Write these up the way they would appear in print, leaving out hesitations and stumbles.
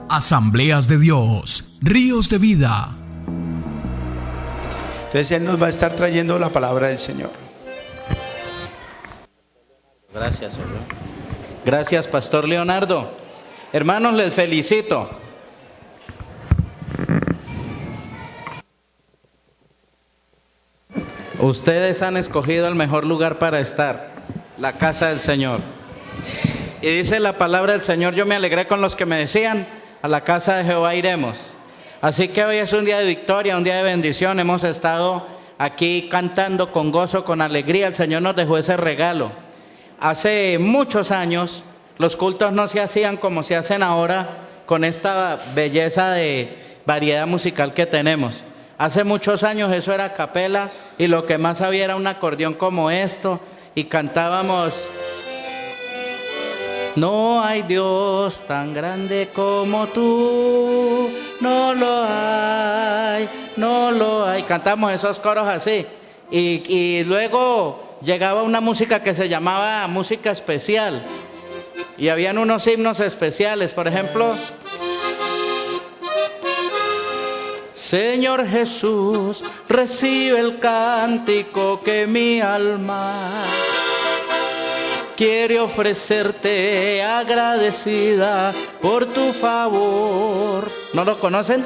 Asambleas de Dios, Ríos de Vida. Entonces Él nos va a estar trayendo la palabra del Señor. Gracias, Señor. Gracias, Pastor Leonardo. Hermanos, les felicito. Ustedes han escogido el mejor lugar para estar, la casa del Señor. Y dice la palabra del Señor, yo me alegré con los que me decían, a la casa de Jehová iremos. Así que hoy es un día de victoria, un día de bendición. Hemos estado aquí cantando con gozo, con alegría. El Señor nos dejó ese regalo. Hace muchos años los cultos no se hacían como se hacen ahora, con esta belleza de variedad musical que tenemos. Hace muchos años eso era a capela y lo que más había era un acordeón como esto y cantábamos: no hay Dios tan grande como tú, no lo hay, no lo hay. Cantamos esos coros así y luego llegaba una música que se llamaba música especial y habían unos himnos especiales, por ejemplo: Señor Jesús, recibe el cántico que mi alma quiere ofrecerte, agradecida por tu favor. ¿No lo conocen?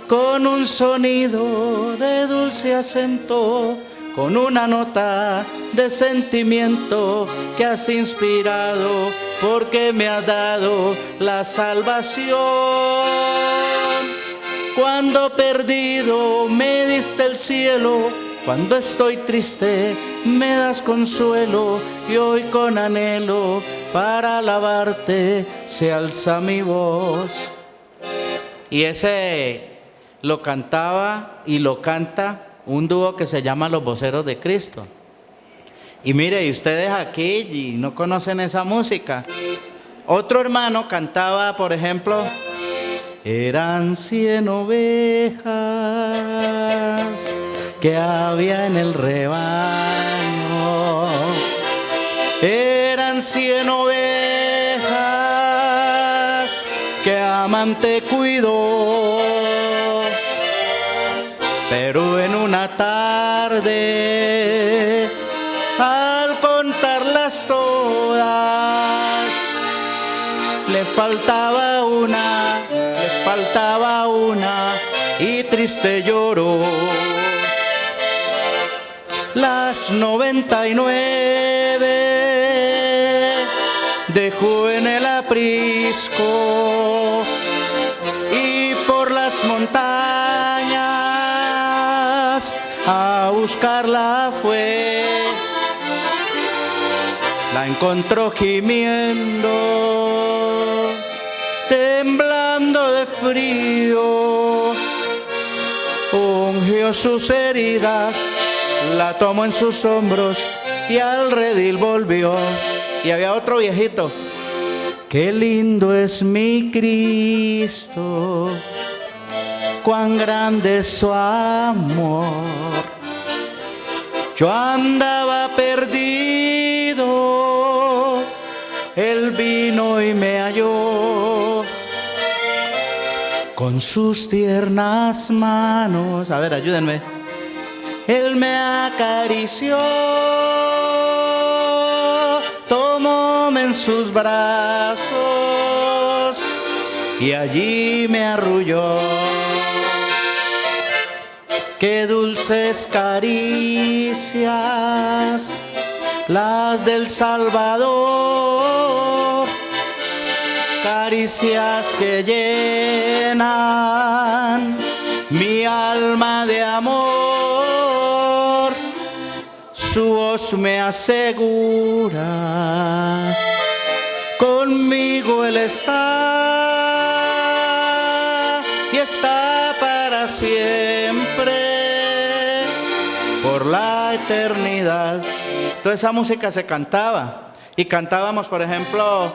Con un sonido de dulce acento, con una nota de sentimiento que has inspirado, porque me has dado la salvación. Cuando perdido me diste el cielo, cuando estoy triste me das consuelo, y hoy con anhelo para alabarte se alza mi voz. Y ese lo cantaba y lo canta un dúo que se llama Los Voceros de Cristo. Y mire, y ustedes aquí y no conocen esa música. Otro hermano cantaba, por ejemplo: eran 100 ovejas que había en el rebaño. Eran 100 ovejas que amante cuidó. Pero en una tarde, al contarlas todas, le faltaba una y triste lloró. Las 99 dejó en el aprisco y por las montañas a buscarla fue. La encontró gimiendo, temblando de frío, ungió sus heridas, la tomó en sus hombros y al redil volvió. Y había otro viejito: qué lindo es mi Cristo, cuán grande es su amor. Yo andaba perdido, Él vino y me halló. Con sus tiernas manos, a ver, ayúdenme, Él me acarició, tomóme en sus brazos y allí me arrulló. Qué dulces caricias las del Salvador, caricias que llenan mi alma de amor. Su voz me asegura, conmigo Él está y está para siempre, por la eternidad. Toda esa música se cantaba y cantábamos, por ejemplo,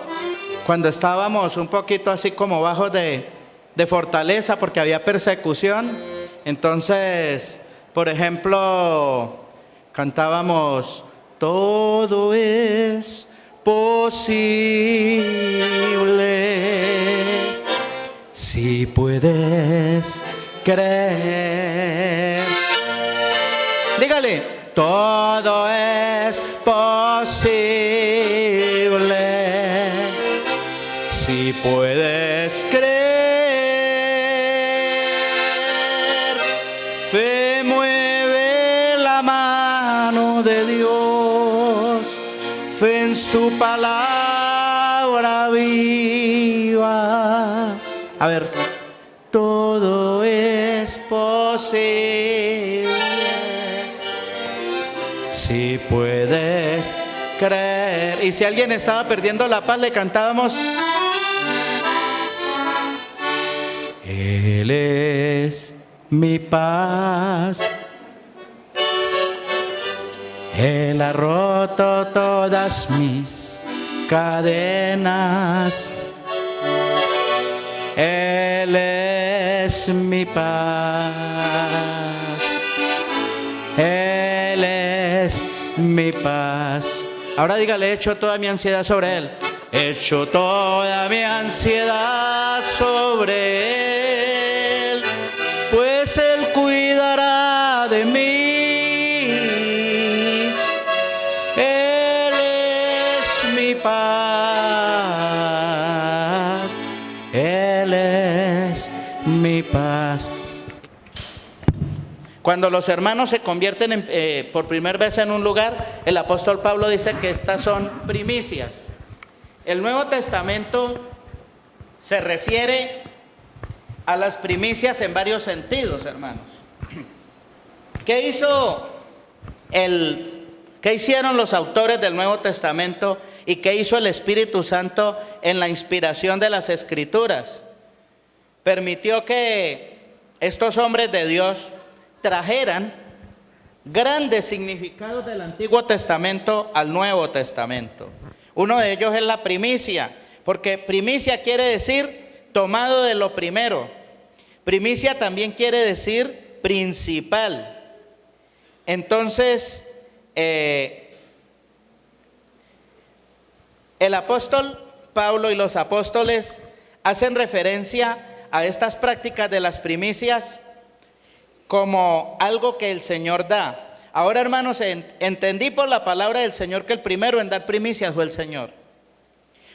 cuando estábamos un poquito así como bajos de fortaleza porque había persecución. Entonces, por ejemplo, cantábamos: todo es posible si puedes creer. Dígale, todo es posible si puedes creer. Fe mueve la mano de Dios, fe en su palabra viva. A ver, todo es posible si puedes creer. Y si alguien estaba perdiendo la paz, le cantábamos: Él es mi paz, Él ha roto todas mis cadenas. Él es mi paz, Él es mi paz. Ahora dígale, echo toda mi ansiedad sobre Él. Echo toda mi ansiedad sobre Él, pues Él cuidará de mí. Él es mi paz, Él es mi paz. Cuando los hermanos se convierten por primera vez en un lugar, el apóstol Pablo dice que estas son primicias. El Nuevo Testamento se refiere a las primicias en varios sentidos, hermanos. ¿Qué hicieron los autores del Nuevo Testamento y qué hizo el Espíritu Santo en la inspiración de las Escrituras? Permitió que estos hombres de Dios trajeran grandes significados del Antiguo Testamento al Nuevo Testamento. Uno de ellos es la primicia, porque primicia quiere decir tomado de lo primero. Primicia también quiere decir principal. Entonces, el apóstol Pablo y los apóstoles hacen referencia a estas prácticas de las primicias como algo que el Señor da. Ahora, hermanos, entendí por la palabra del Señor que el primero en dar primicias fue el Señor.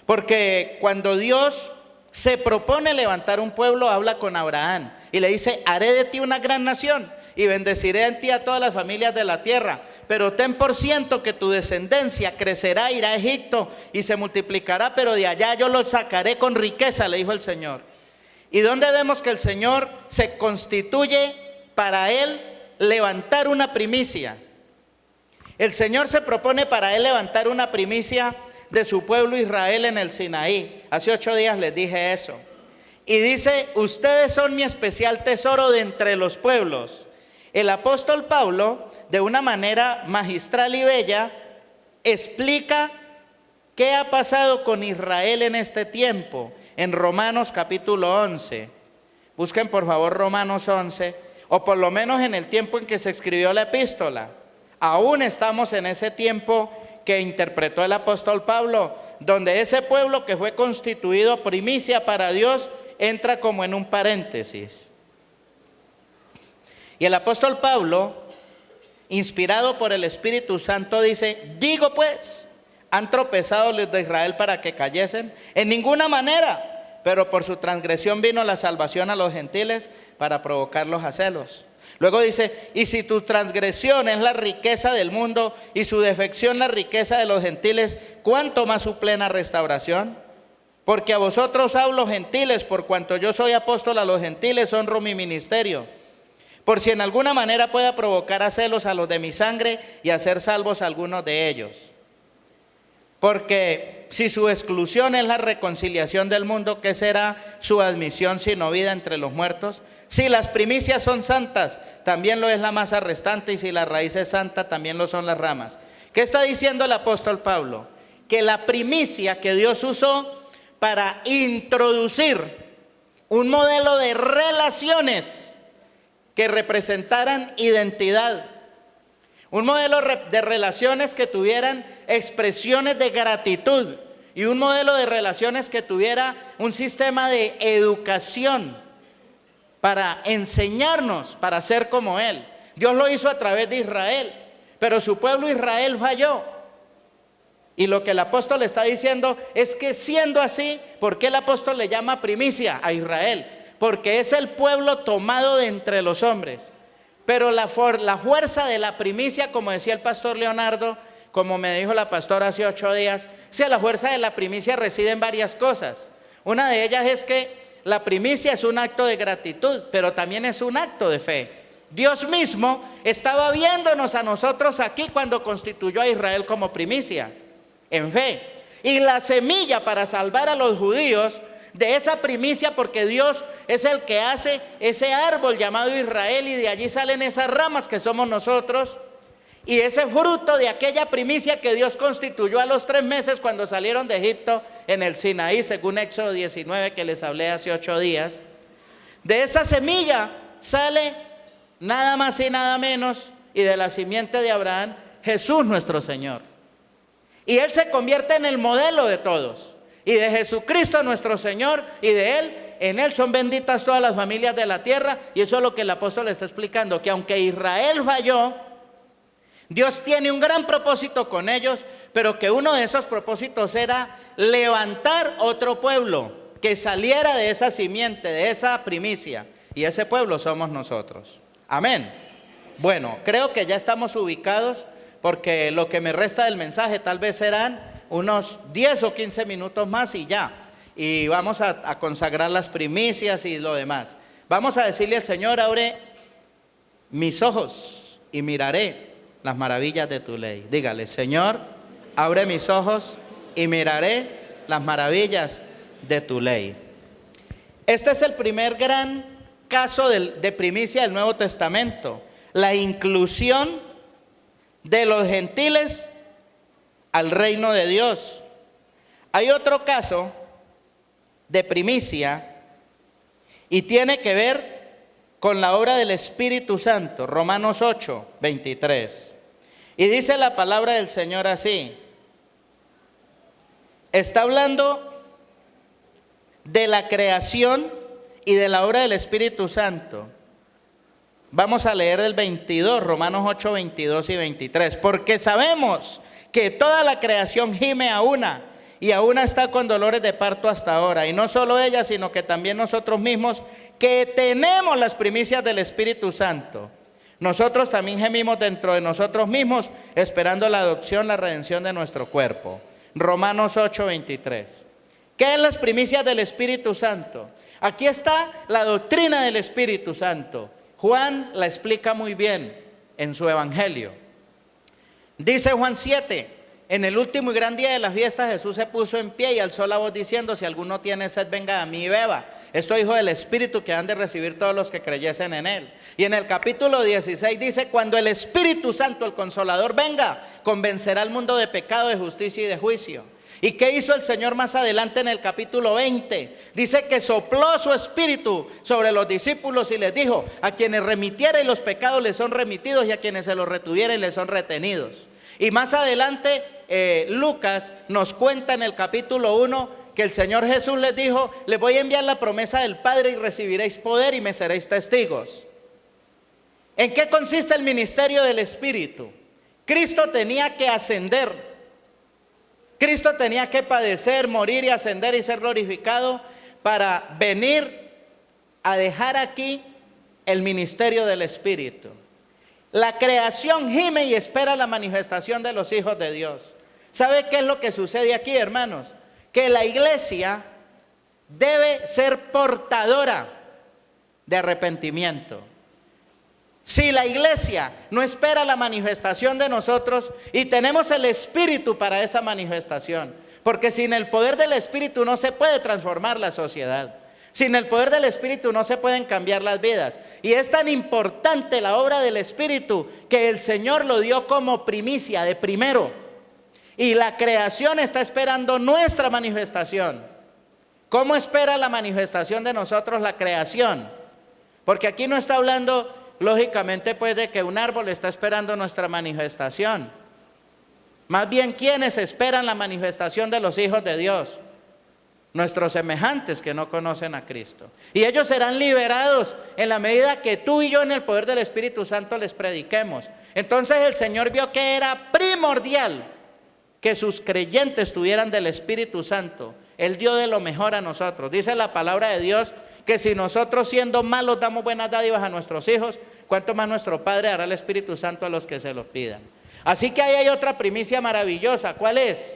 Porque cuando Dios se propone levantar un pueblo, habla con Abraham y le dice: haré de ti una gran nación y bendeciré en ti a todas las familias de la tierra, pero ten por ciento que tu descendencia crecerá, irá a Egipto y se multiplicará, pero de allá yo los sacaré con riqueza, le dijo el Señor. ¿Y dónde vemos que el Señor se constituye para él levantar una primicia? El Señor se propone para él levantar una primicia de su pueblo Israel en el Sinaí. Hace 8 días les dije eso. Y dice: ustedes son mi especial tesoro de entre los pueblos. El apóstol Pablo, de una manera magistral y bella, explica qué ha pasado con Israel en este tiempo, en Romanos capítulo 11. Busquen por favor Romanos 11, o por lo menos en el tiempo en que se escribió la epístola. Aún estamos en ese tiempo que interpretó el apóstol Pablo, donde ese pueblo que fue constituido primicia para Dios entra como en un paréntesis. Y el apóstol Pablo, inspirado por el Espíritu Santo, dice: digo pues, ¿han tropezado los de Israel para que cayesen? En ninguna manera, pero por su transgresión vino la salvación a los gentiles para provocarlos a celos. Luego dice: y si tu transgresión es la riqueza del mundo y su defección la riqueza de los gentiles, ¿cuánto más su plena restauración? Porque a vosotros hablo gentiles, por cuanto yo soy apóstol a los gentiles, honro mi ministerio. Por si en alguna manera pueda provocar a celos a los de mi sangre y hacer salvos a algunos de ellos. Porque si su exclusión es la reconciliación del mundo, ¿qué será su admisión sino vida entre los muertos? Si las primicias son santas, también lo es la masa restante, y si la raíz es santa, también lo son las ramas. ¿Qué está diciendo el apóstol Pablo? Que la primicia que Dios usó para introducir un modelo de relaciones que representaran identidad, un modelo de relaciones que tuvieran expresiones de gratitud, y un modelo de relaciones que tuviera un sistema de educación para enseñarnos, para ser como Él. Dios lo hizo a través de Israel, pero su pueblo Israel falló. Y lo que el apóstol está diciendo es que siendo así, ¿por qué el apóstol le llama primicia a Israel? Porque es el pueblo tomado de entre los hombres. Pero la fuerza de la primicia, como decía el pastor Leonardo, como me dijo la pastora hace 8 días, la fuerza de la primicia reside en varias cosas. Una de ellas es que la primicia es un acto de gratitud, pero también es un acto de fe. Dios mismo estaba viéndonos a nosotros aquí cuando constituyó a Israel como primicia, en fe. Y la semilla para salvar a los judíos de esa primicia, porque Dios es el que hace ese árbol llamado Israel y de allí salen esas ramas que somos nosotros. Y ese fruto de aquella primicia que Dios constituyó a los 3 meses cuando salieron de Egipto en el Sinaí, según Éxodo 19 que les hablé hace 8 días. De esa semilla sale nada más y nada menos, y de la simiente de Abraham, Jesús nuestro Señor. Y Él se convierte en el modelo de todos. Y de Jesucristo nuestro Señor y de Él, en Él son benditas todas las familias de la tierra. Y eso es lo que el apóstol está explicando, que aunque Israel falló, Dios tiene un gran propósito con ellos, pero que uno de esos propósitos era levantar otro pueblo que saliera de esa simiente, de esa primicia. Y ese pueblo somos nosotros. Amén. Bueno, creo que ya estamos ubicados, porque lo que me resta del mensaje tal vez serán unos 10 o 15 minutos más y ya. Y vamos a consagrar las primicias y lo demás. Vamos a decirle al Señor: abre mis ojos y miraré las maravillas de tu ley. Dígale: Señor, abre mis ojos y miraré las maravillas de tu ley. Este es el primer gran caso de primicia del Nuevo Testamento, la inclusión de los gentiles al reino de Dios. Hay otro caso de primicia y tiene que ver con la obra del Espíritu Santo, Romanos 8, 23. Y dice la palabra del Señor así. Está hablando de la creación y de la obra del Espíritu Santo. Vamos a leer el 22, Romanos 8, 22 y 23. Porque sabemos que toda la creación gime a una, y aún está con dolores de parto hasta ahora. Y no solo ella, sino que también nosotros mismos, que tenemos las primicias del Espíritu Santo. Nosotros también gemimos dentro de nosotros mismos, esperando la adopción, la redención de nuestro cuerpo. Romanos 8, 23. ¿Qué es las primicias del Espíritu Santo? Aquí está la doctrina del Espíritu Santo. Juan la explica muy bien en su evangelio. Dice Juan 7, en el último y gran día de la fiesta Jesús se puso en pie y alzó la voz diciendo: si alguno tiene sed, venga a mí y beba. Esto dijo del Espíritu que han de recibir todos los que creyesen en Él. Y en el capítulo 16 dice: cuando el Espíritu Santo, el Consolador, venga, convencerá al mundo de pecado, de justicia y de juicio. ¿Y qué hizo el Señor más adelante en el capítulo 20? Dice que sopló su espíritu sobre los discípulos y les dijo: a quienes remitieren los pecados les son remitidos, y a quienes se los retuvieren les son retenidos. Y más adelante Lucas nos cuenta en el capítulo 1 que el Señor Jesús les dijo: les voy a enviar la promesa del Padre y recibiréis poder y me seréis testigos. ¿En qué consiste el ministerio del Espíritu? Cristo tenía que ascender. Cristo tenía que padecer, morir y ascender y ser glorificado para venir a dejar aquí el ministerio del Espíritu. La creación gime y espera la manifestación de los hijos de Dios. ¿Sabe qué es lo que sucede aquí, hermanos? Que la iglesia debe ser portadora de arrepentimiento. Si la iglesia no espera la manifestación de nosotros, y tenemos el Espíritu para esa manifestación, porque sin el poder del Espíritu no se puede transformar la sociedad. Sin el poder del Espíritu no se pueden cambiar las vidas. Y es tan importante la obra del Espíritu que el Señor lo dio como primicia, de primero. Y la creación está esperando nuestra manifestación. ¿Cómo espera la manifestación de nosotros la creación? Porque aquí no está hablando, lógicamente, pues de que un árbol está esperando nuestra manifestación. Más bien, ¿quiénes esperan la manifestación de los hijos de Dios? Nuestros semejantes que no conocen a Cristo. Y ellos serán liberados en la medida que tú y yo en el poder del Espíritu Santo les prediquemos. Entonces el Señor vio que era primordial que sus creyentes tuvieran del Espíritu Santo. Él dio de lo mejor a nosotros. Dice la palabra de Dios que si nosotros siendo malos damos buenas dádivas a nuestros hijos, cuánto más nuestro Padre dará el Espíritu Santo a los que se lo pidan. Así que ahí hay otra primicia maravillosa. ¿Cuál es?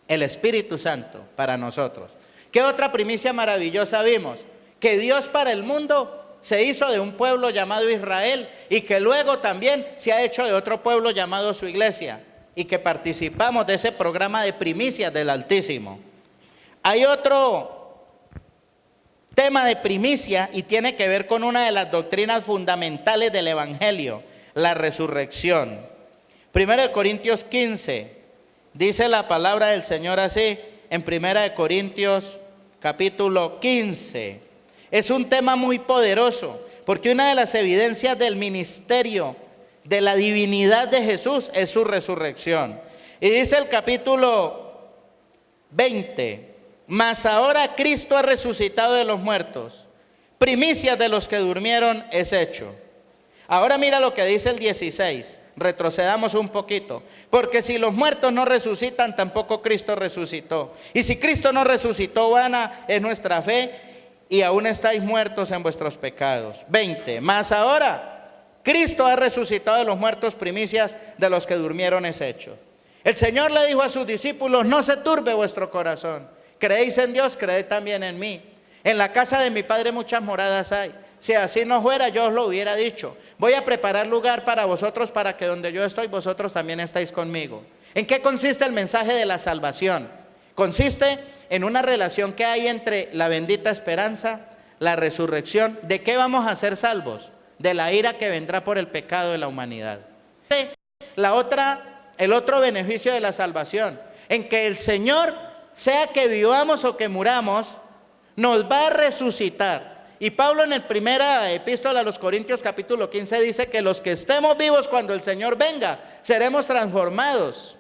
El Espíritu Santo para nosotros. ¿Qué otra primicia maravillosa vimos? Que Dios para el mundo se hizo de un pueblo llamado Israel y que luego también se ha hecho de otro pueblo llamado su iglesia y que participamos de ese programa de primicias del Altísimo. Hay otro tema de primicia y tiene que ver con una de las doctrinas fundamentales del Evangelio, la resurrección. 1 Corintios 15. Dice la palabra del Señor así, en 1 Corintios capítulo 15. Es un tema muy poderoso, porque una de las evidencias del ministerio, de la divinidad de Jesús, es su resurrección. Y dice el capítulo 20, mas ahora Cristo ha resucitado de los muertos, primicias de los que durmieron es hecho. Ahora mira lo que dice el 16. Retrocedamos un poquito, porque si los muertos no resucitan, tampoco Cristo resucitó. Y si Cristo no resucitó, vana es nuestra fe y aún estáis muertos en vuestros pecados. 20. Mas ahora Cristo ha resucitado de los muertos, primicias de los que durmieron es hecho. El Señor le dijo a sus discípulos: no se turbe vuestro corazón, creéis en Dios, creed también en mí. En la casa de mi Padre muchas moradas hay. Si así no fuera, yo os lo hubiera dicho. Voy a preparar lugar para vosotros, para que donde yo estoy, vosotros también estáis conmigo. ¿En qué consiste el mensaje de la salvación? Consiste en una relación que hay entre la bendita esperanza, la resurrección. ¿De qué vamos a ser salvos? De la ira que vendrá por el pecado de la humanidad. El otro beneficio de la salvación, en que el Señor, sea que vivamos o que muramos, nos va a resucitar. Y Pablo en la primera epístola a los Corintios capítulo 15 dice que los que estemos vivos cuando el Señor venga, seremos transformados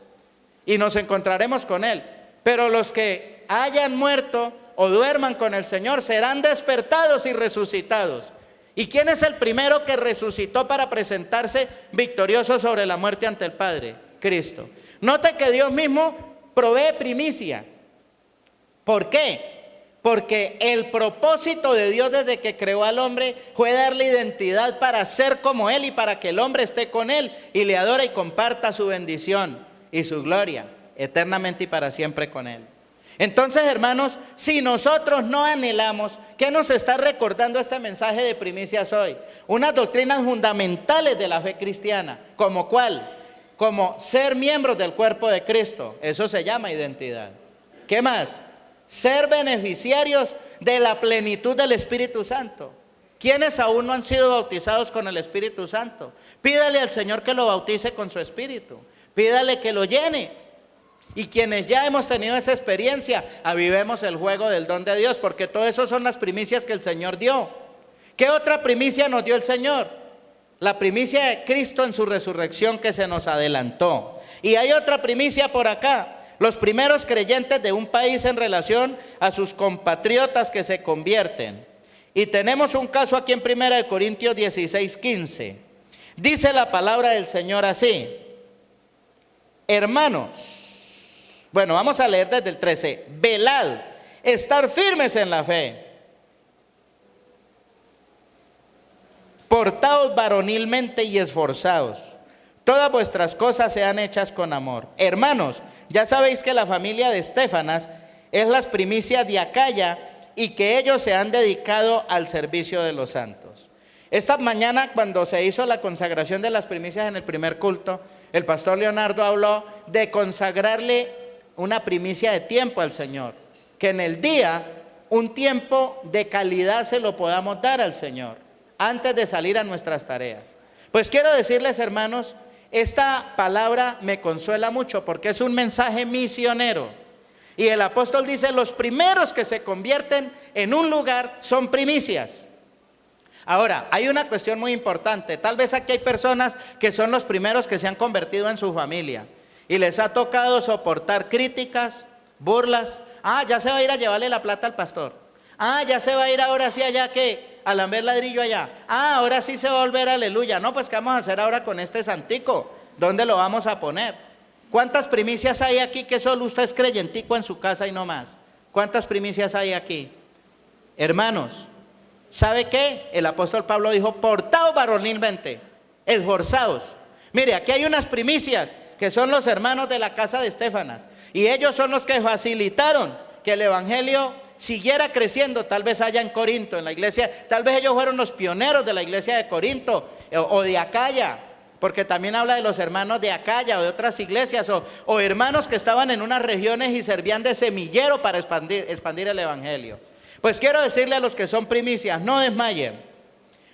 y nos encontraremos con Él. Pero los que hayan muerto o duerman con el Señor serán despertados y resucitados. ¿Y quién es el primero que resucitó para presentarse victorioso sobre la muerte ante el Padre? Cristo. Note que Dios mismo provee primicia. ¿Por qué? Porque el propósito de Dios desde que creó al hombre fue darle identidad para ser como Él y para que el hombre esté con Él y le adore y comparta su bendición y su gloria eternamente y para siempre con Él. Entonces, hermanos, si nosotros no anhelamos, ¿qué nos está recordando este mensaje de primicias hoy? Unas doctrinas fundamentales de la fe cristiana. ¿Como cuál? Como ser miembros del cuerpo de Cristo. Eso se llama identidad. ¿Qué más? Ser beneficiarios de la plenitud del Espíritu Santo. ¿Quiénes aún no han sido bautizados con el Espíritu Santo? Pídale al Señor que lo bautice con su Espíritu. Pídale que lo llene. Y quienes ya hemos tenido esa experiencia, avivemos el juego del don de Dios, porque todo eso son las primicias que el Señor dio. ¿Qué otra primicia nos dio el Señor? La primicia de Cristo en su resurrección que se nos adelantó. Y hay otra primicia por acá. Los primeros creyentes de un país en relación a sus compatriotas que se convierten. Y tenemos un caso aquí en 1 Corintios 16, 15. Dice la palabra del Señor así: hermanos, bueno, vamos a leer desde el 13. Velad, estar firmes en la fe. Portaos varonilmente y esforzaos. Todas vuestras cosas sean hechas con amor. Hermanos, ya sabéis que la familia de Estéfanas es las primicias de Acaya y que ellos se han dedicado al servicio de los santos. Esta mañana, cuando se hizo la consagración de las primicias en el primer culto, el pastor Leonardo habló de consagrarle una primicia de tiempo al Señor. Que en el día, un tiempo de calidad se lo podamos dar al Señor, antes de salir a nuestras tareas. Pues quiero decirles, hermanos, esta palabra me consuela mucho porque es un mensaje misionero. Y el apóstol dice: los primeros que se convierten en un lugar son primicias. Ahora, hay una cuestión muy importante. Tal vez aquí hay personas que son los primeros que se han convertido en su familia. Y les ha tocado soportar críticas, burlas. Ah, ya se va a ir a llevarle la plata al pastor. Ah, ya se va a ir ahora sí allá que a lamber ladrillo allá. Ah, ahora sí se va a volver aleluya. No, pues ¿qué vamos a hacer ahora con este santico? ¿Dónde lo vamos a poner? ¿Cuántas primicias hay aquí que solo usted es creyentico en su casa y no más? ¿Cuántas primicias hay aquí? Hermanos, ¿sabe qué? El apóstol Pablo dijo, portaos varonilmente, esforzaos. Mire, aquí hay unas primicias que son los hermanos de la casa de Estefanas, y ellos son los que facilitaron que el evangelio siguiera creciendo, tal vez allá en Corinto, en la iglesia, tal vez ellos fueron los pioneros de la iglesia de Corinto o de Acaya, porque también habla de los hermanos de Acaya o de otras iglesias, o hermanos que estaban en unas regiones y servían de semillero para expandir el evangelio. Pues quiero decirle a los que son primicias, no desmayen,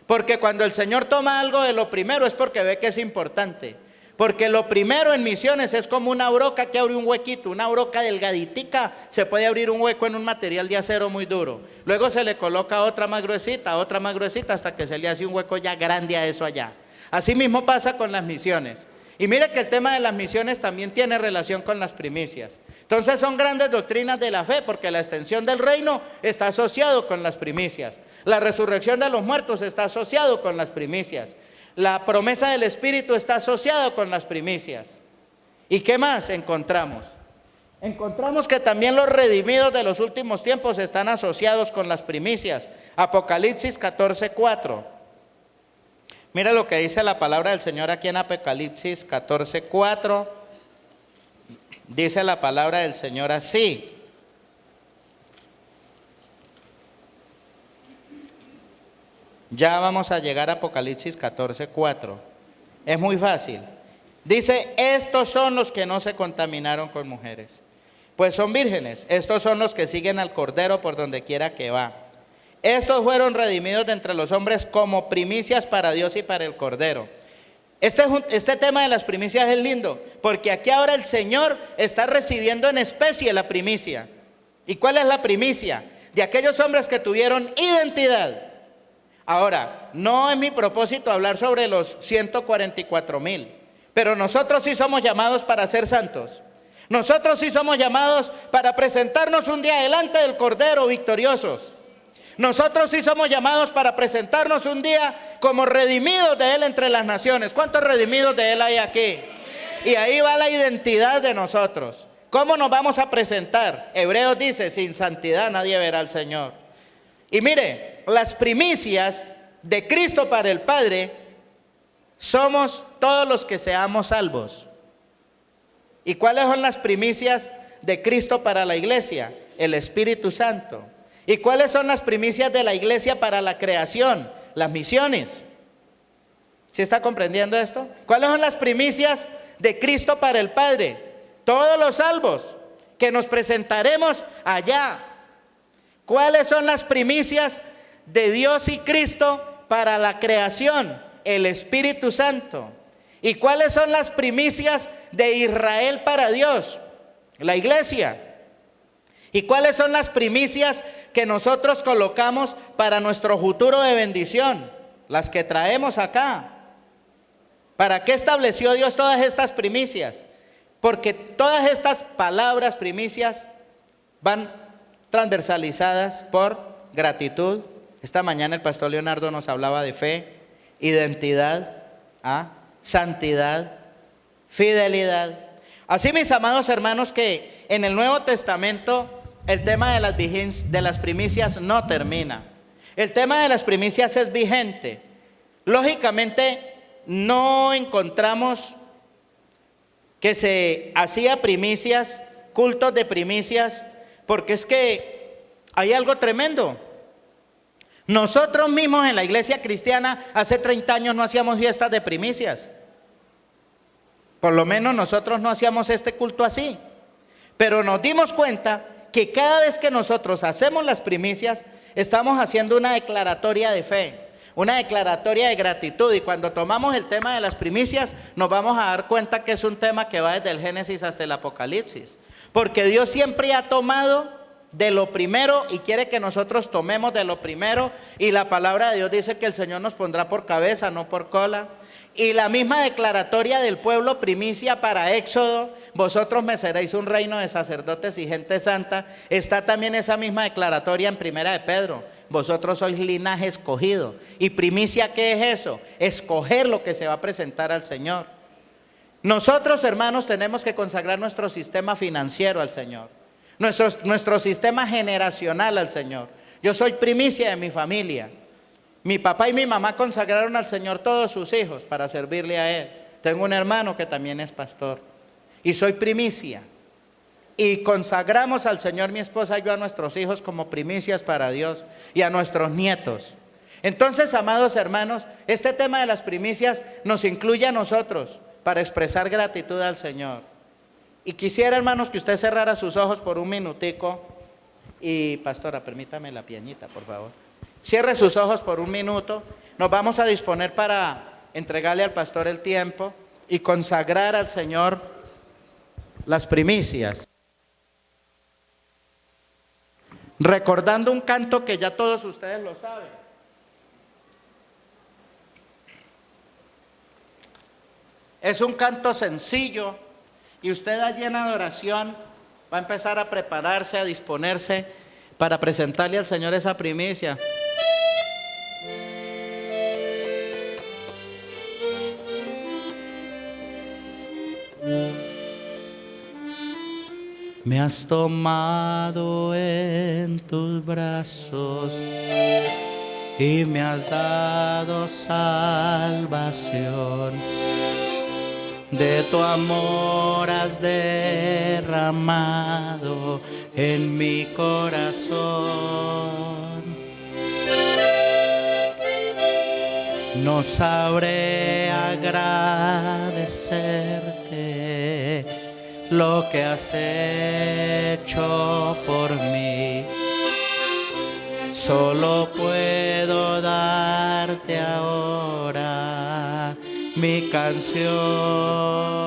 porque cuando el Señor toma algo de lo primero es porque ve que es importante. Porque lo primero en misiones es como una broca que abre un huequito, una broca delgaditica, se puede abrir un hueco en un material de acero muy duro. Luego se le coloca otra más gruesita, hasta que se le hace un hueco ya grande a eso allá. Así mismo pasa con las misiones. Y mire que el tema de las misiones también tiene relación con las primicias. Entonces son grandes doctrinas de la fe, porque la extensión del reino está asociado con las primicias. La resurrección de los muertos está asociado con las primicias. La promesa del Espíritu está asociada con las primicias. ¿Y qué más encontramos? Encontramos que también los redimidos de los últimos tiempos están asociados con las primicias. Apocalipsis 14:4. Mira lo que dice la palabra del Señor aquí en Apocalipsis 14:4. Dice la palabra del Señor así. Ya vamos a llegar a Apocalipsis 14:4. Es muy fácil. Dice, estos son los que no se contaminaron con mujeres, pues son vírgenes. Estos son los que siguen al Cordero por donde quiera que va. Estos fueron redimidos de entre los hombres como primicias para Dios y para el Cordero. Este tema de las primicias es lindo, porque aquí ahora el Señor está recibiendo en especie la primicia. ¿Y cuál es la primicia? De aquellos hombres que tuvieron identidad. Ahora, no es mi propósito hablar sobre los 144,000, pero nosotros sí somos llamados para ser santos. Nosotros sí somos llamados para presentarnos un día delante del Cordero victoriosos. Nosotros sí somos llamados para presentarnos un día como redimidos de Él entre las naciones. ¿Cuántos redimidos de Él hay aquí? Y ahí va la identidad de nosotros. ¿Cómo nos vamos a presentar? Hebreos dice, sin santidad nadie verá al Señor. Y mire, las primicias de Cristo para el Padre somos todos los que seamos salvos. ¿Y cuáles son las primicias de Cristo para la iglesia? El Espíritu Santo. ¿Y cuáles son las primicias de la iglesia para la creación? Las misiones. ¿Sí está comprendiendo esto? ¿Cuáles son las primicias de Cristo para el Padre? Todos los salvos que nos presentaremos allá. ¿Cuáles son las primicias de Dios y Cristo para la creación? El Espíritu Santo. ¿Y cuáles son las primicias de Israel para Dios? La iglesia. ¿Y cuáles son las primicias que nosotros colocamos para nuestro futuro de bendición? Las que traemos acá. ¿Para qué estableció Dios todas estas primicias? Porque todas estas palabras primicias van transversalizadas por gratitud. Esta mañana el pastor Leonardo nos hablaba de fe, identidad, santidad, fidelidad. Así, mis amados hermanos, que en el Nuevo Testamento el tema de las primicias no termina. El tema de las primicias es vigente. Lógicamente no encontramos que se hacía primicias, cultos de primicias, porque es que hay algo tremendo. Nosotros mismos en la iglesia cristiana hace 30 años no hacíamos fiestas de primicias. Por lo menos nosotros no hacíamos este culto así. Pero nos dimos cuenta que cada vez que nosotros hacemos las primicias, estamos haciendo una declaratoria de fe, una declaratoria de gratitud. Y cuando tomamos el tema de las primicias, nos vamos a dar cuenta que es un tema que va desde el Génesis hasta el Apocalipsis. Porque Dios siempre ha tomado de lo primero y quiere que nosotros tomemos de lo primero. Y la palabra de Dios dice que el Señor nos pondrá por cabeza, no por cola. Y la misma declaratoria del pueblo, primicia para Éxodo, vosotros me seréis un reino de sacerdotes y gente santa, está también esa misma declaratoria en Primera de Pedro, vosotros sois linaje escogido. ¿Y primicia qué es eso? Escoger lo que se va a presentar al Señor. Nosotros, hermanos, tenemos que consagrar nuestro sistema financiero al Señor, nuestro sistema generacional al Señor. Yo soy primicia de mi familia. Mi papá y mi mamá consagraron al Señor todos sus hijos para servirle a Él. Tengo un hermano que también es pastor. Y soy primicia. Y consagramos al Señor, mi esposa y yo, a nuestros hijos como primicias para Dios y a nuestros nietos. Entonces, amados hermanos, este tema de las primicias nos incluye a nosotros para expresar gratitud al Señor. Y quisiera, hermanos, que usted cerrara sus ojos por un minutico. Y, pastora, permítame la piañita, por favor. Cierre sus ojos por un minuto. Nos vamos a disponer para entregarle al pastor el tiempo y consagrar al Señor las primicias. Recordando un canto que ya todos ustedes lo saben. Es un canto sencillo y usted allí en adoración va a empezar a prepararse, a disponerse para presentarle al Señor esa primicia. Me has tomado en tus brazos y me has dado salvación. De tu amor has derramado en mi corazón. No sabré agradecerte lo que has hecho por mí. Solo puedo darte ahora mi canción.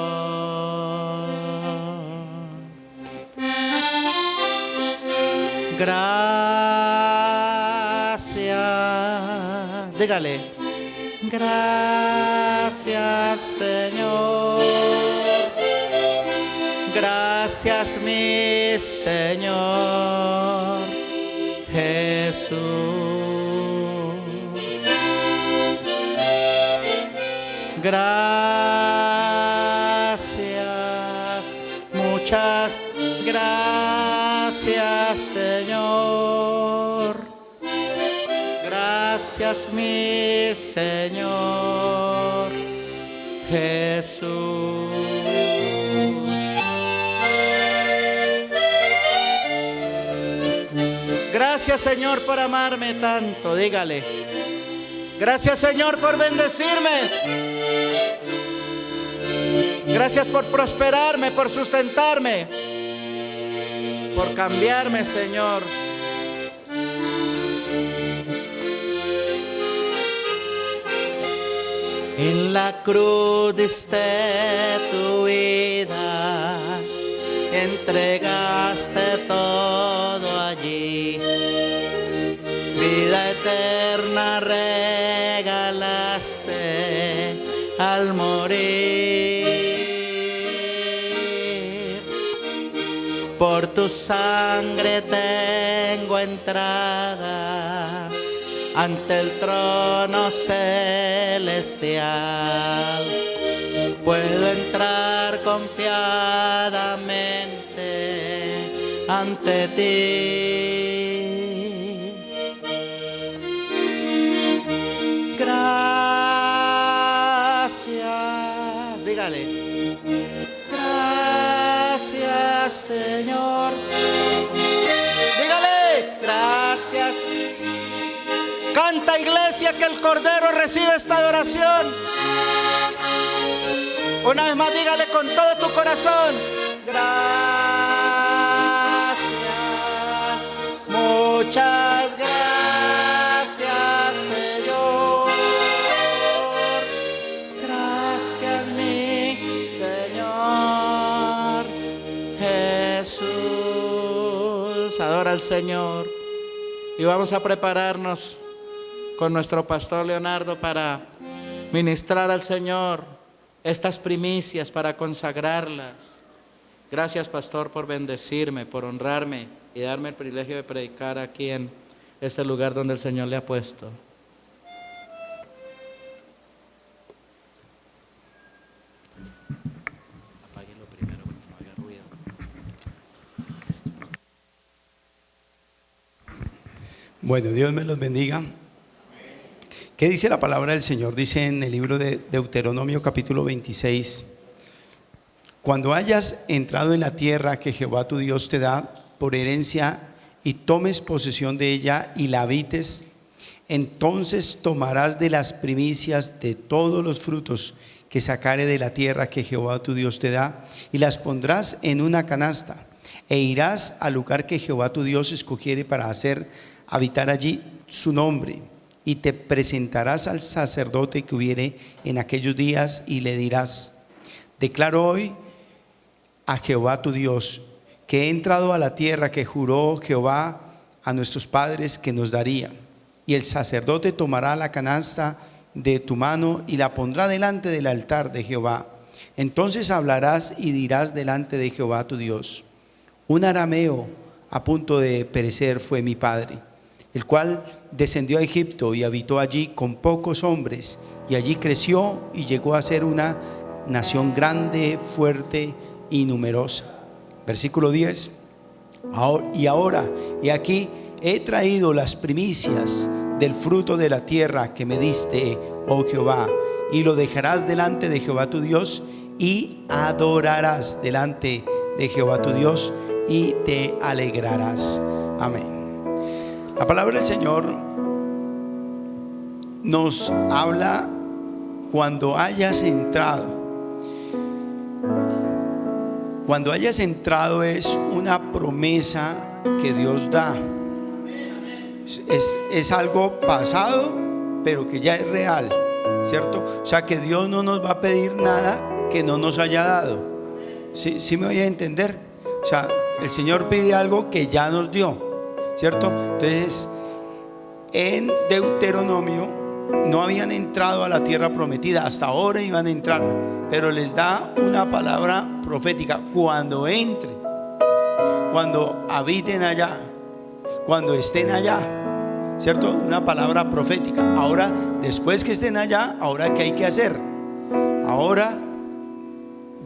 Gracias, dígale, gracias Señor, gracias mi Señor Jesús. Gracias, muchas gracias Señor, gracias mi Señor Jesús. Gracias Señor por amarme tanto, dígale. Gracias Señor por bendecirme. Gracias por prosperarme, por sustentarme, por cambiarme, Señor. En la cruz diste tu vida, entregaste todo allí. Vida eterna regalaste al morir. Por tu sangre tengo entrada ante el trono celestial. Puedo entrar confiadamente ante ti. Gracias, dígale. Gracias, Señor. Dígale, gracias. Canta, iglesia, que el Cordero recibe esta adoración. Una vez más, dígale con todo tu corazón. Gracias, muchas gracias, Señor. Gracias, mi Señor Jesús. Adora al Señor. Y vamos a prepararnos con nuestro pastor Leonardo para ministrar al Señor estas primicias para consagrarlas. Gracias, pastor, por bendecirme, por honrarme y darme el privilegio de predicar aquí en este lugar donde el Señor le ha puesto. Apáguenlo primero porque no haga ruido. Bueno, Dios me los bendiga. ¿Qué dice la palabra del Señor? Dice en el libro de Deuteronomio capítulo 26: cuando hayas entrado en la tierra que Jehová tu Dios te da por herencia y tomes posesión de ella y la habites, entonces tomarás de las primicias de todos los frutos que sacare de la tierra que Jehová tu Dios te da, y las pondrás en una canasta, e irás al lugar que Jehová tu Dios escogiere para hacer habitar allí su nombre, y te presentarás al sacerdote que hubiere en aquellos días, y le dirás: declaro hoy a Jehová tu Dios que he entrado a la tierra que juró Jehová a nuestros padres que nos daría. Y el sacerdote tomará la canasta de tu mano y la pondrá delante del altar de Jehová. Entonces hablarás y dirás delante de Jehová tu Dios: un arameo a punto de perecer fue mi padre, el cual descendió a Egipto y habitó allí con pocos hombres, y allí creció y llegó a ser una nación grande, fuerte y numerosa. Versículo 10: y ahora, he aquí, he traído las primicias del fruto de la tierra que me diste, oh Jehová, y lo dejarás delante de Jehová tu Dios, y adorarás delante de Jehová tu Dios, y te alegrarás. Amén. La palabra del Señor nos habla cuando hayas entrado. Cuando hayas entrado es una promesa que Dios da. Es algo pasado, pero que ya es real, ¿cierto? O sea, que Dios no nos va a pedir nada que no nos haya dado. ¿Sí me voy a entender? O sea, el Señor pide algo que ya nos dio, ¿cierto? Entonces, en Deuteronomio no habían entrado a la tierra prometida, hasta ahora iban a entrar, pero les da una palabra profética: cuando entren, cuando habiten allá, cuando estén allá, ¿cierto? Una palabra profética. Ahora, después que estén allá, ahora ¿qué hay que hacer? Ahora,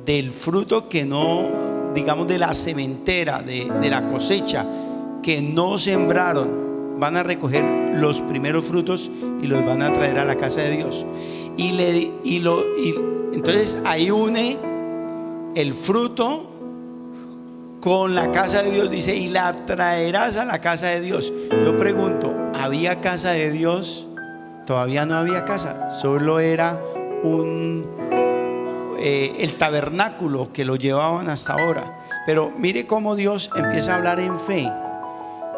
del fruto que no, digamos, de la sementera, de la cosecha que no sembraron, van a recoger los primeros frutos y los van a traer a la casa de Dios. Entonces ahí une el fruto con la casa de Dios. Dice: y la traerás a la casa de Dios. Yo pregunto, ¿había casa de Dios? Todavía no había casa, solo era el tabernáculo que lo llevaban hasta ahora. Pero mire cómo Dios empieza a hablar en fe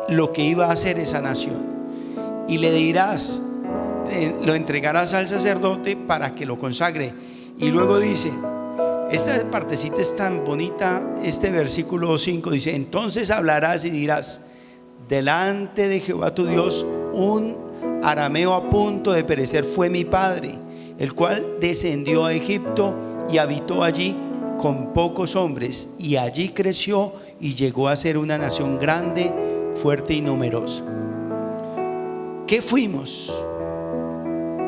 lo que iba a hacer esa nación. Y le dirás, lo entregarás al sacerdote para que lo consagre. Y luego dice, esta partecita es tan bonita, este versículo 5 dice: entonces hablarás y dirás delante de Jehová tu Dios: un arameo a punto de perecer fue mi padre, el cual descendió a Egipto y habitó allí con pocos hombres, y allí creció y llegó a ser una nación grande, fuerte y numerosa. ¿Qué fuimos?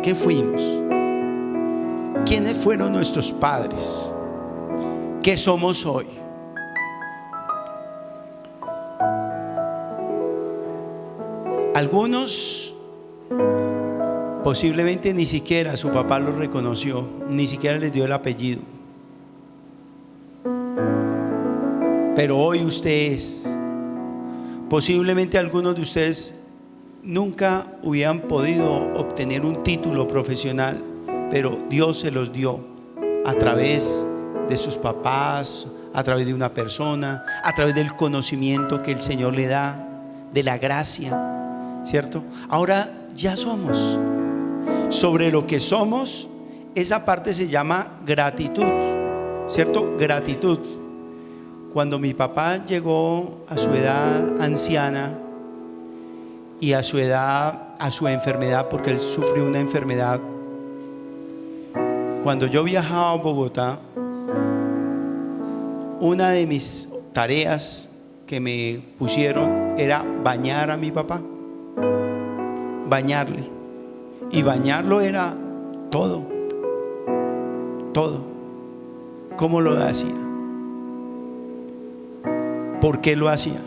¿Qué fuimos? ¿Quiénes fueron nuestros padres? ¿Qué somos hoy? Algunos posiblemente ni siquiera su papá los reconoció, ni siquiera les dio el apellido. Pero hoy usted es. Posiblemente algunos de ustedes nunca hubieran podido obtener un título profesional, pero Dios se los dio a través de sus papás, a través de una persona, a través del conocimiento que el Señor le da, de la gracia, ¿cierto? Ahora ya somos. Sobre lo que somos, esa parte se llama gratitud, ¿cierto? Gratitud. Cuando mi papá llegó a su edad anciana y a su edad, a su enfermedad, porque él sufrió una enfermedad, Cuando yo viajaba a Bogotá, una de mis tareas que me pusieron era bañar a mi papá, bañarle. Y bañarlo era todo. ¿Cómo lo hacía? ¿Por qué lo hacía?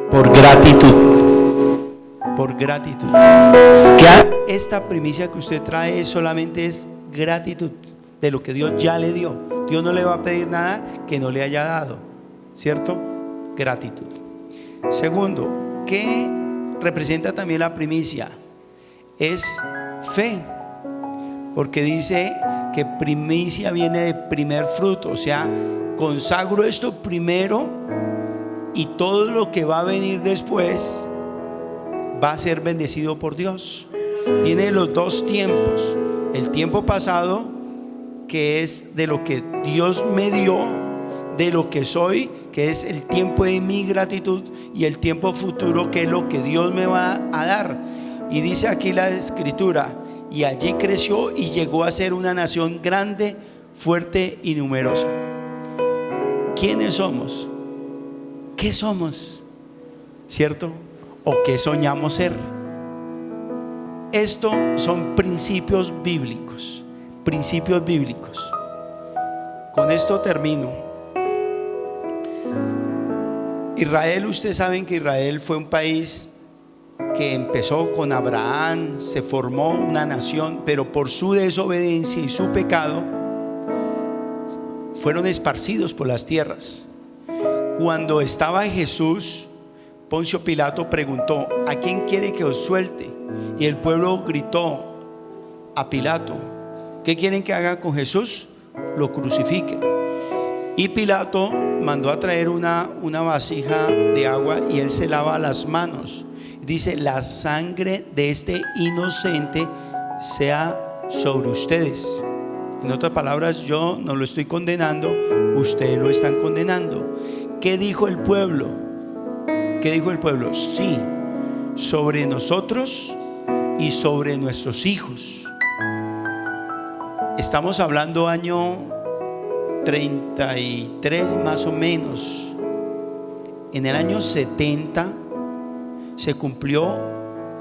Por gratitud. Por gratitud. Que esta primicia que usted trae solamente es gratitud de lo que Dios ya le dio. Dios no le va a pedir nada que no le haya dado, ¿cierto? Gratitud. Segundo, ¿qué representa también la primicia? Es fe, porque dice que primicia viene de primer fruto, o sea, consagro esto primero y todo lo que va a venir después va a ser bendecido por Dios. Tiene los dos tiempos: el tiempo pasado, que es de lo que Dios me dio, de lo que soy, que es el tiempo de mi gratitud, y el tiempo futuro, que es lo que Dios me va a dar. Y dice aquí la escritura: y allí creció y llegó a ser una nación grande, fuerte y numerosa. ¿Quiénes somos? ¿Qué somos? ¿Cierto? ¿O qué soñamos ser? Esto son principios bíblicos. Principios bíblicos. Con esto termino. Israel, ustedes saben que Israel fue un país que empezó con Abraham, se formó una nación, pero por su desobediencia y su pecado fueron esparcidos por las tierras. Cuando estaba Jesús, Poncio Pilato preguntó: ¿a quién quiere que os suelte? Y el pueblo gritó a Pilato: ¿qué quieren que haga con Jesús? Lo crucifiquen. Y Pilato mandó a traer una vasija de agua y él se lava las manos. Dice: la sangre de este inocente sea sobre ustedes. En otras palabras, yo no lo estoy condenando, ustedes lo están condenando. ¿Qué dijo el pueblo? ¿Qué dijo el pueblo? Sí, sobre nosotros y sobre nuestros hijos. Estamos hablando año 33 más o menos. En el año 70 se cumplió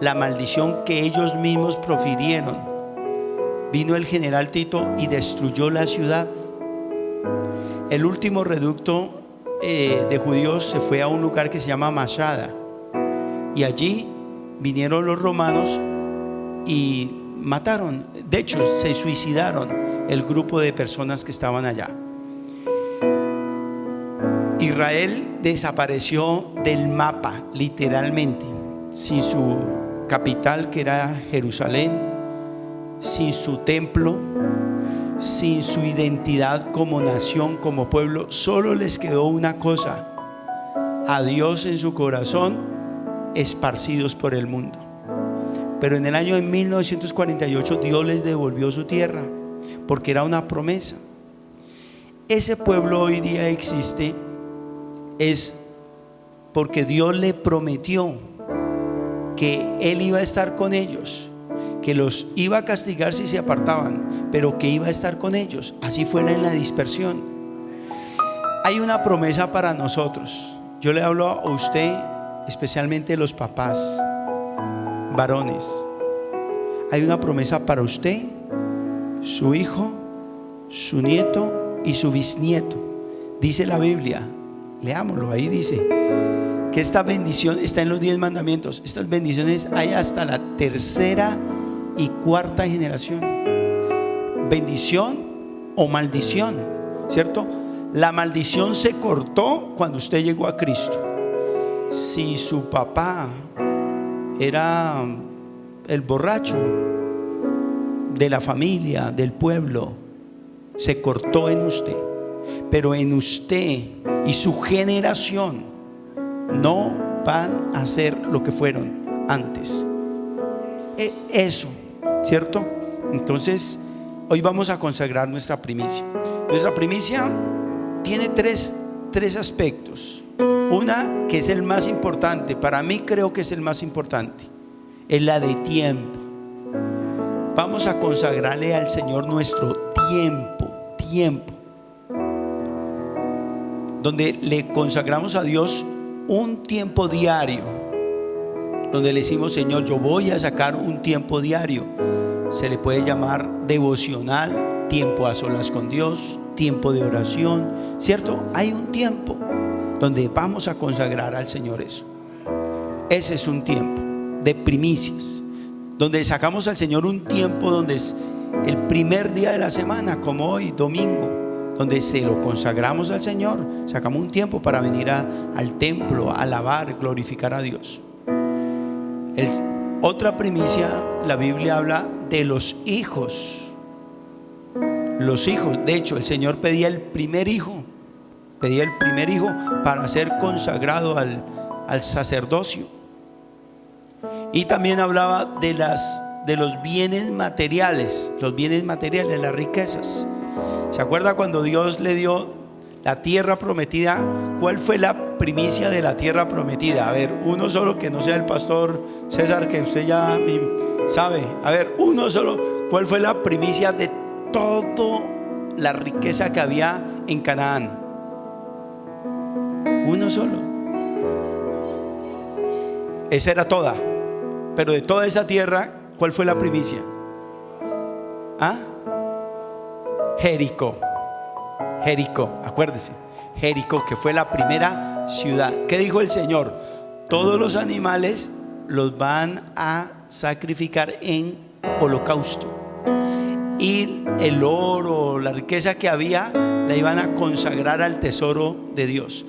la maldición que ellos mismos profirieron. Vino el general Tito y destruyó la ciudad. El último reducto de judíos se fue a un lugar que se llama Masada, y allí vinieron los romanos y mataron. De hecho, se suicidaron el grupo de personas que estaban allá. Israel desapareció del mapa, literalmente, sin su capital, que era Jerusalén, sin su templo, sin su identidad como nación, como pueblo. Solo les quedó una cosa: a Dios en su corazón, esparcidos por el mundo. Pero en el año de 1948 Dios les devolvió su tierra, porque era una promesa. Ese pueblo hoy día existe es porque Dios le prometió que Él iba a estar con ellos, que los iba a castigar si se apartaban, pero que iba a estar con ellos, así fuera en la dispersión. Hay una promesa para nosotros. Yo le hablo a usted, especialmente los papás, varones. Hay una promesa para usted, su hijo, su nieto y su bisnieto. Dice la Biblia, leámoslo, ahí dice que esta bendición está en los 10 mandamientos. Estas bendiciones hay hasta la tercera y cuarta generación. Bendición o maldición, ¿cierto? La maldición se cortó cuando usted llegó a Cristo. Si su papá era el borracho de la familia, del pueblo, se cortó en usted. Pero en usted y su generación no van a ser lo que fueron antes. Eso, ¿cierto? Entonces, hoy vamos a consagrar nuestra primicia. Nuestra primicia tiene tres aspectos. Una que es el más importante, para mí creo que es el más importante, es la de tiempo. vamos a consagrarle al Señor nuestro tiempo, donde le consagramos a Dios un tiempo diario, donde le decimos: Señor, yo voy a sacar un tiempo diario. Se le puede llamar devocional, tiempo a solas con Dios, tiempo de oración, ¿cierto? Hay un tiempo donde vamos a consagrar al Señor eso. Ese es un tiempo de primicias, donde sacamos al Señor un tiempo donde es el primer día de la semana, como hoy, domingo, donde se lo consagramos al Señor. Sacamos un tiempo para venir al templo, a alabar, glorificar a Dios. Otra primicia, la Biblia habla de los hijos. Los hijos, de hecho, el Señor pedía el primer hijo para ser consagrado al sacerdocio. Y también hablaba de los bienes materiales, las riquezas. ¿Se acuerda cuando Dios le dio la tierra prometida? ¿Cuál fue la primicia de la tierra prometida? A ver, uno solo, que no sea el pastor César, que usted ya sabe. A ver, uno solo. ¿Cuál fue la primicia de toda la riqueza que había en Canaán? Uno solo. Esa era toda. Pero de toda esa tierra, ¿cuál fue la primicia? Jericó, acuérdese. Jericó, que fue la primera ciudad. ¿Qué dijo el Señor? Todos los animales los van a sacrificar en holocausto, y el oro, la riqueza que había, la iban a consagrar al tesoro de Dios.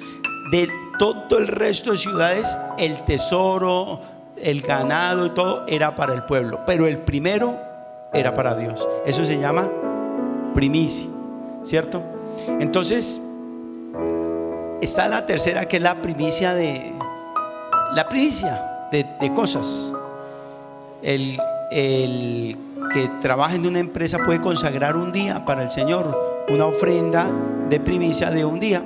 De todo el resto de ciudades, el tesoro, el ganado y todo era para el pueblo, pero el primero era para Dios. Eso se llama primicia, ¿cierto? Entonces está la tercera, que es la primicia de cosas. El que trabaja en una empresa puede consagrar un día para el Señor, una ofrenda de primicia de un día.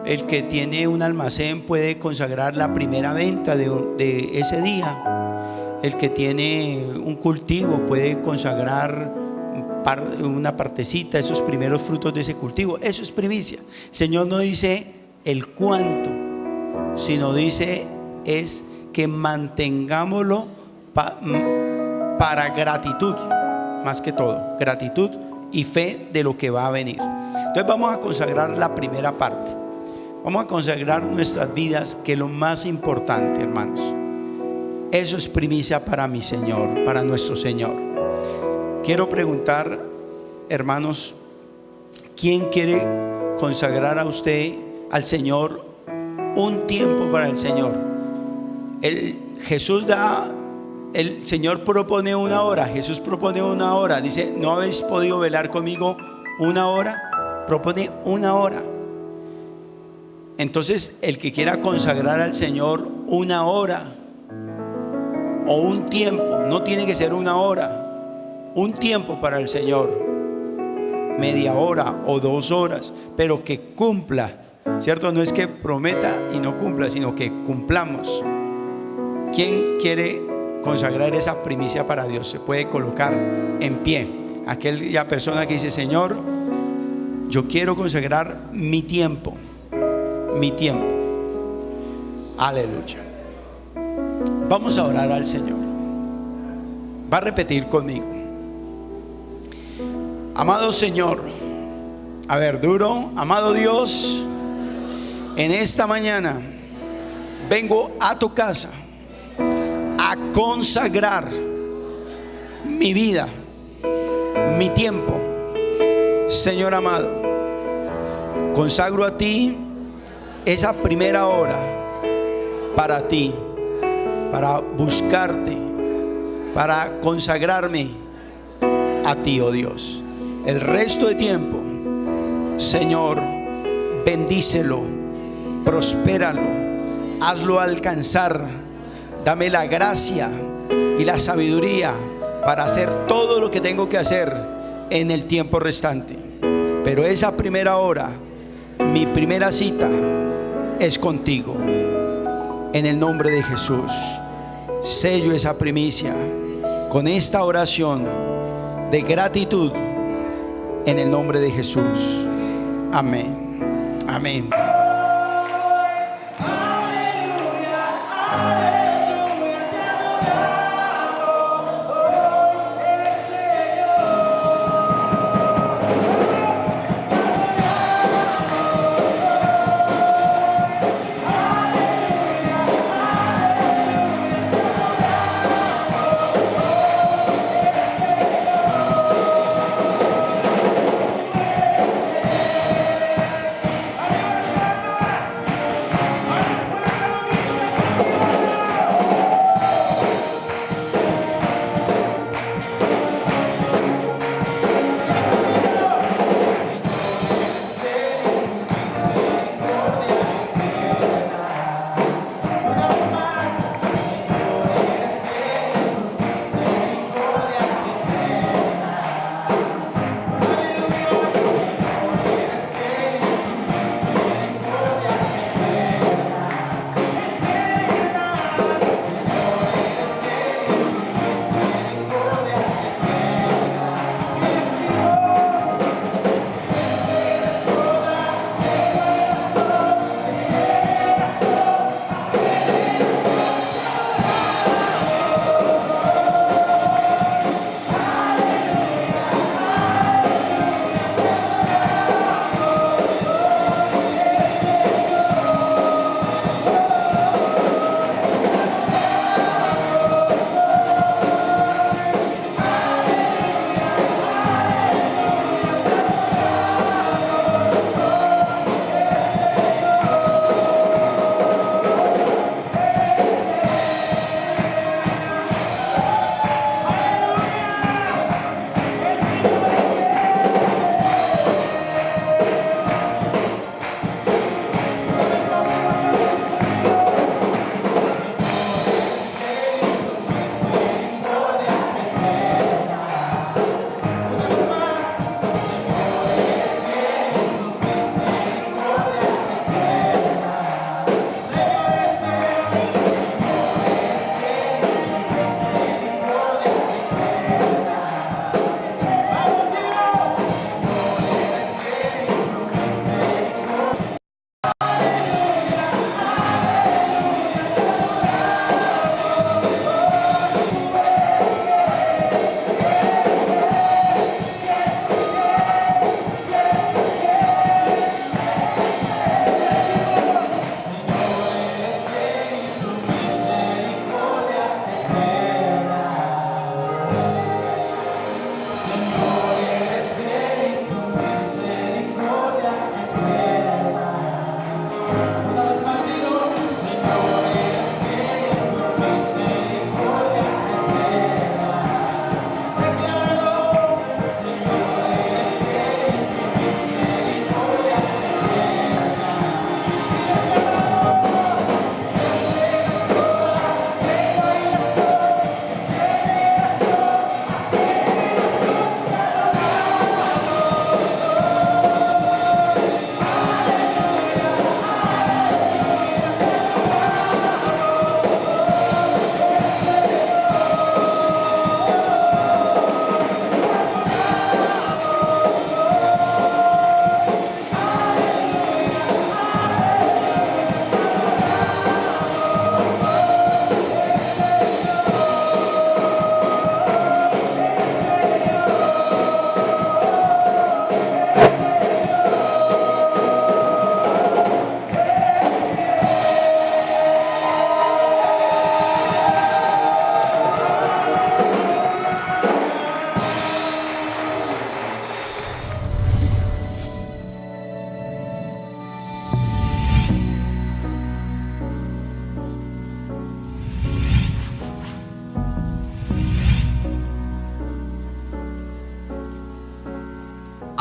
El que tiene un almacén puede consagrar la primera venta de ese día. El que tiene un cultivo puede consagrar una partecita, esos primeros frutos de ese cultivo. Eso es primicia. El Señor no dice el cuánto, sino dice es que mantengámoslo para gratitud, más que todo, gratitud y fe de lo que va a venir. Entonces vamos a consagrar la primera parte. Vamos a consagrar nuestras vidas, que es lo más importante, hermanos. Eso es primicia para mi Señor, para nuestro Señor. Quiero preguntar, hermanos, ¿quién quiere consagrar a usted, al Señor, un tiempo para el Señor? El Señor propone una hora. Jesús propone una hora. Dice: ¿no habéis podido velar conmigo una hora? Propone una hora. Entonces, el que quiera consagrar al Señor una hora o un tiempo, no tiene que ser una hora, un tiempo para el Señor, media hora o 2 horas, pero que cumpla, ¿cierto? No es que prometa y no cumpla, sino que cumplamos. ¿Quién quiere consagrar esa primicia para Dios? Se puede colocar en pie. Aquella persona que dice: Señor, yo quiero consagrar mi tiempo. Aleluya. Vamos a orar al Señor. Va a repetir conmigo: amado Señor, a ver, duro, amado Dios, en esta mañana vengo a tu casa a consagrar mi vida, mi tiempo. Señor amado, consagro a ti esa primera hora para ti, para buscarte, para consagrarme a ti, oh Dios. El resto de tiempo, Señor, bendícelo, prospéralo, hazlo alcanzar. Dame la gracia y la sabiduría para hacer todo lo que tengo que hacer en el tiempo restante. Pero esa primera hora, mi primera cita, es contigo. En el nombre de Jesús, sello esa primicia con esta oración de gratitud en el nombre de Jesús. Amén. Amén.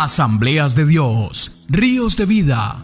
Asambleas de Dios, Ríos de Vida,